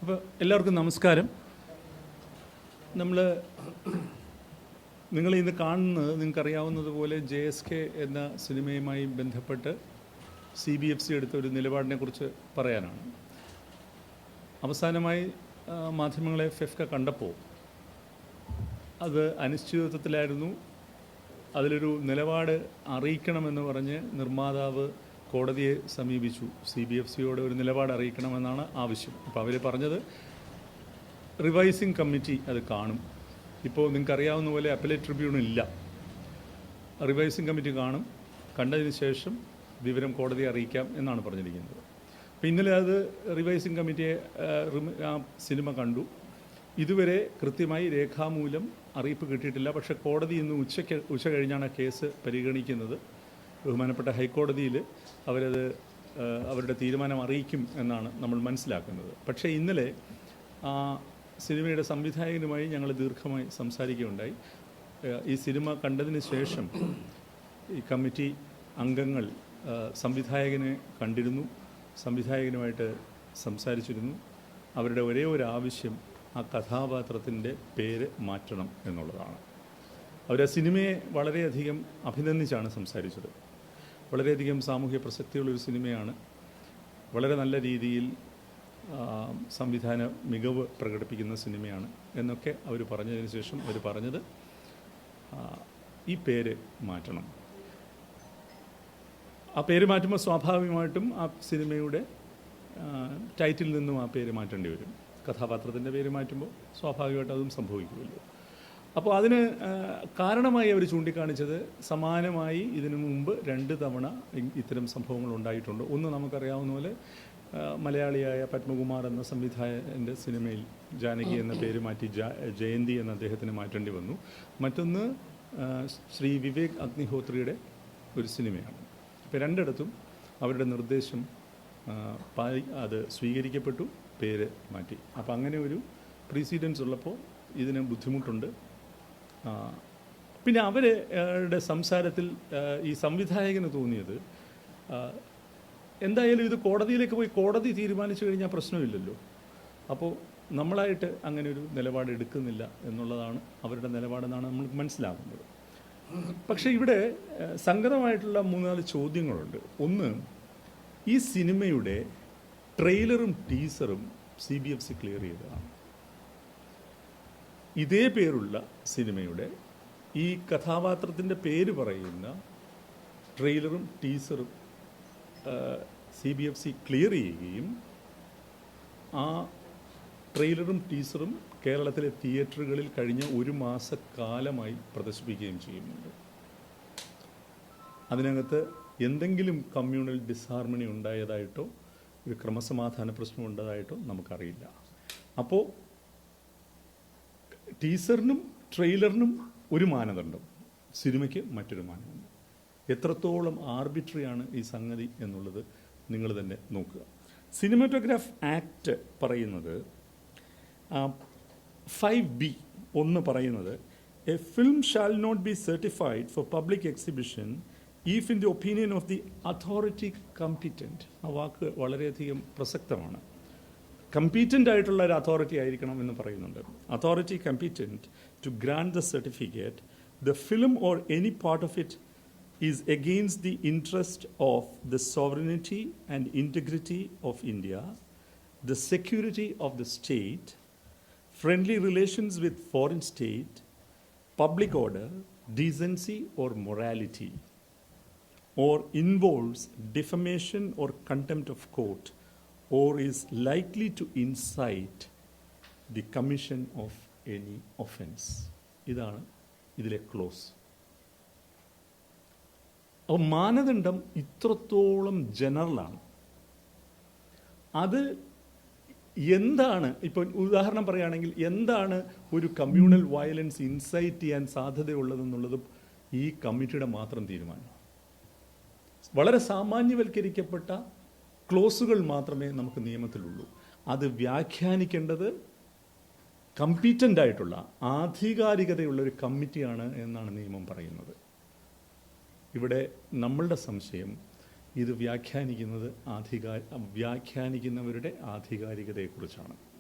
അപ്പോൾ എല്ലാവർക്കും നമസ്കാരം. നിങ്ങൾ ഇന്ന് കാണുന്നത് നിങ്ങൾക്കറിയാവുന്നതുപോലെ JSK എന്ന സിനിമയുമായി ബന്ധപ്പെട്ട് CBFC എടുത്ത ഒരു നിലപാടിനെക്കുറിച്ച് പറയാനാണ്. അവസാനമായി മാധ്യമങ്ങളെ ഫെഫ്ക കണ്ടപ്പോൾ അത് അനിശ്ചിതത്വത്തിലായിരുന്നു. അതിലൊരു നിലപാട് അറിയിക്കണമെന്ന് പറഞ്ഞ് നിർമ്മാതാവ് കോടതിയെ സമീപിച്ചു. CBFCയോട് ഒരു നിലപാട് അറിയിക്കണമെന്നാണ് ആവശ്യം. അപ്പോൾ അവർ പറഞ്ഞത് റിവൈസിങ് കമ്മിറ്റി അത് കാണും. ഇപ്പോൾ നിങ്ങൾക്കറിയാവുന്ന പോലെ അപ്പലേറ്റ് ട്രിബ്യൂണൽ ഇല്ല. റിവൈസിങ് കമ്മിറ്റി കാണും, കണ്ടതിന് ശേഷം വിവരം കോടതിയെ അറിയിക്കാം എന്നാണ് പറഞ്ഞിരിക്കുന്നത്. അപ്പോൾ ഇന്നലെ അത് റിവൈസിങ് കമ്മിറ്റിയെ ആ സിനിമ കണ്ടു. ഇതുവരെ കൃത്യമായി രേഖാമൂലം അറിയിപ്പ് കിട്ടിയിട്ടില്ല. പക്ഷേ കോടതി ഇന്ന് ഉച്ച കഴിഞ്ഞാണ് കേസ് പരിഗണിക്കുന്നത്. ബഹുമാനപ്പെട്ട ഹൈക്കോടതിയിൽ അവരുടെ തീരുമാനം അറിയിക്കും എന്നാണ് നമ്മൾ മനസ്സിലാക്കുന്നത്. പക്ഷേ ഇന്നലെ സിനിമയുടെ സംവിധായകനുമായി ഞങ്ങൾ ദീർഘമായി സംസാരിക്കുകയുണ്ടായി. ഈ സിനിമ കണ്ടതിന് ശേഷം ഈ കമ്മിറ്റി അംഗങ്ങൾ സംവിധായകനെ കണ്ടിരുന്നു, സംവിധായകനുമായിട്ട് സംസാരിച്ചിരുന്നു. അവരുടെ ഒരേ ഒരു ആവശ്യം ആ കഥാപാത്രത്തിൻ്റെ പേര് മാറ്റണം എന്നുള്ളതാണ്. അവർ ആ സിനിമയെ വളരെയധികം അഭിനന്ദിച്ചാണ് സംസാരിച്ചത്. വളരെയധികം സാമൂഹ്യ പ്രസക്തിയുള്ളൊരു സിനിമയാണ്. വളരെ നല്ല രീതിയിൽ സംവിധാന മികവ് പ്രകടിപ്പിക്കുന്ന സിനിമയാണ് എന്നൊക്കെ അവർ പറഞ്ഞതിന് ശേഷം അവർ പറഞ്ഞത് ഈ പേര് മാറ്റണം. ആ പേര് മാറ്റുമ്പോൾ സ്വാഭാവികമായിട്ടും ആ സിനിമയുടെ ടൈറ്റിൽ നിന്നും ആ പേര് മാറ്റേണ്ടി വരും. കഥാപാത്രത്തിൻ്റെ പേര് മാറ്റുമ്പോൾ സ്വാഭാവികമായിട്ട് അതും സംഭവിക്കുമല്ലോ. അപ്പോൾ അതിന് കാരണമായി അവർ ചൂണ്ടിക്കാണിച്ചത് സമാനമായി ഇതിനു മുമ്പ് 2 തവണ ഇത്തരം സംഭവങ്ങൾ ഉണ്ടായിട്ടുണ്ട്. ഒന്ന് നമുക്കറിയാവുന്ന പോലെ മലയാളിയായ പത്മകുമാർ എന്ന സംവിധായകൻ്റെ സിനിമയിൽ ജാനകി എന്ന പേര് മാറ്റി ജയന്തി എന്ന അദ്ദേഹത്തിന് മാറ്റേണ്ടി വന്നു. മറ്റൊന്ന് ശ്രീ വിവേക് അഗ്നിഹോത്രിയുടെ ഒരു സിനിമയാണ്. അപ്പോൾ 2ഇടത്തും അവരുടെ നിർദ്ദേശം അത് സ്വീകരിക്കപ്പെട്ടു, പേര് മാറ്റി. അപ്പോൾ അങ്ങനെ ഒരു പ്രീസിഡൻസ് ഉള്ളപ്പോൾ ഇതിന് ബുദ്ധിമുട്ടുണ്ട്. പിന്നെ അവരുടെ സംസാരത്തിൽ ഈ സംവിധായകന് തോന്നിയത് എന്തായാലും ഇത് കോടതിയിലേക്ക് പോയി കോടതി തീരുമാനിച്ചു കഴിഞ്ഞാൽ പ്രശ്നമില്ലല്ലോ. അപ്പോൾ നമ്മളായിട്ട് അങ്ങനെ ഒരു നിലപാട് എടുക്കുന്നില്ല എന്നുള്ളതാണ് അവരുടെ നിലപാടെന്നാണ് നമുക്ക് മനസ്സിലാകുന്നത്. പക്ഷേ ഇവിടെ സങ്കടമായിട്ടുള്ള 3-4 ചോദ്യങ്ങളുണ്ട്. ഒന്ന്, ഈ സിനിമയുടെ ട്രെയിലറും ടീസറും CBFC ക്ലിയർ ചെയ്തതാണ്. ഇതേ പേരുള്ള സിനിമയുടെ ഈ കഥാപാത്രത്തിൻ്റെ പേര് പറയുന്ന ട്രെയിലറും ടീസറും CBFC ക്ലിയർ ചെയ്യുകയും ആ ട്രെയിലറും ടീസറും കേരളത്തിലെ തിയേറ്ററുകളിൽ കഴിഞ്ഞ 1 മാസക്കാലമായി പ്രദർശിപ്പിക്കുകയും ചെയ്യുന്നുണ്ട്. അതിനകത്ത് എന്തെങ്കിലും കമ്മ്യൂണൽ ഡിസ്ഹാർമണി ഉണ്ടായതായിട്ടോ ഒരു ക്രമസമാധാന പ്രശ്നം ഉണ്ടായതായിട്ടോ നമുക്കറിയില്ല. അപ്പോൾ ടീസറിനും ട്രെയിലറിനും ഒരു മാനദണ്ഡം, സിനിമയ്ക്ക് മറ്റൊരു മാനദണ്ഡം. എത്രത്തോളം ആർബിട്രറിയാണ് ഈ സംഗതി എന്നുള്ളത് നിങ്ങൾ തന്നെ നോക്കുക. സിനിമാറ്റോഗ്രാഫ് ആക്ട് പറയുന്നത് 5B പറയുന്നത് a film shall not be certified for public exhibition if in the opinion of the authority competent. ആ വാക്ക് വളരെയധികം പ്രസക്തമാണ്. കമ്പീറ്റൻ്റ് ആയിട്ടുള്ള ഒരു അതോറിറ്റി ആയിരിക്കണം എന്ന് പറയുന്നുണ്ട്. Authority competent to grant the certificate the film or any part of it is against the interest of the sovereignty and integrity of India, the security of the state, friendly relations with foreign state, public order, decency or morality, or involves defamation or contempt of court, or is likely to incite the commission of any offense. ഇതാണ് ഇതിലെ close. അപ്പോൾ മാനദണ്ഡം ഇത്രത്തോളം ജനറലാണ്. അത് എന്താണ്, ഇപ്പോൾ ഉദാഹരണം പറയുകയാണെങ്കിൽ എന്താണ് ഒരു കമ്മ്യൂണൽ വയലൻസ് ഇൻസൈറ്റ് ചെയ്യാൻ സാധ്യതയുള്ളതെന്നുള്ളത് ഈ കമ്മിറ്റിയുടെ മാത്രം തീരുമാനം. വളരെ സാമാന്യവൽക്കരിക്കപ്പെട്ട ക്ലോസുകൾ മാത്രമേ നമുക്ക് നിയമത്തിലുള്ളൂ. അത് വ്യാഖ്യാനിക്കേണ്ടത് കമ്പീറ്റൻ്റ് ആയിട്ടുള്ള ആധികാരികതയുള്ള ഒരു കമ്മിറ്റിയാണ് എന്നാണ് നിയമം പറയുന്നത്. ഇവിടെ നമ്മളുടെ സംശയം ഇത് വ്യാഖ്യാനിക്കുന്നവരുടെ ആധികാരികതയെക്കുറിച്ചാണ്.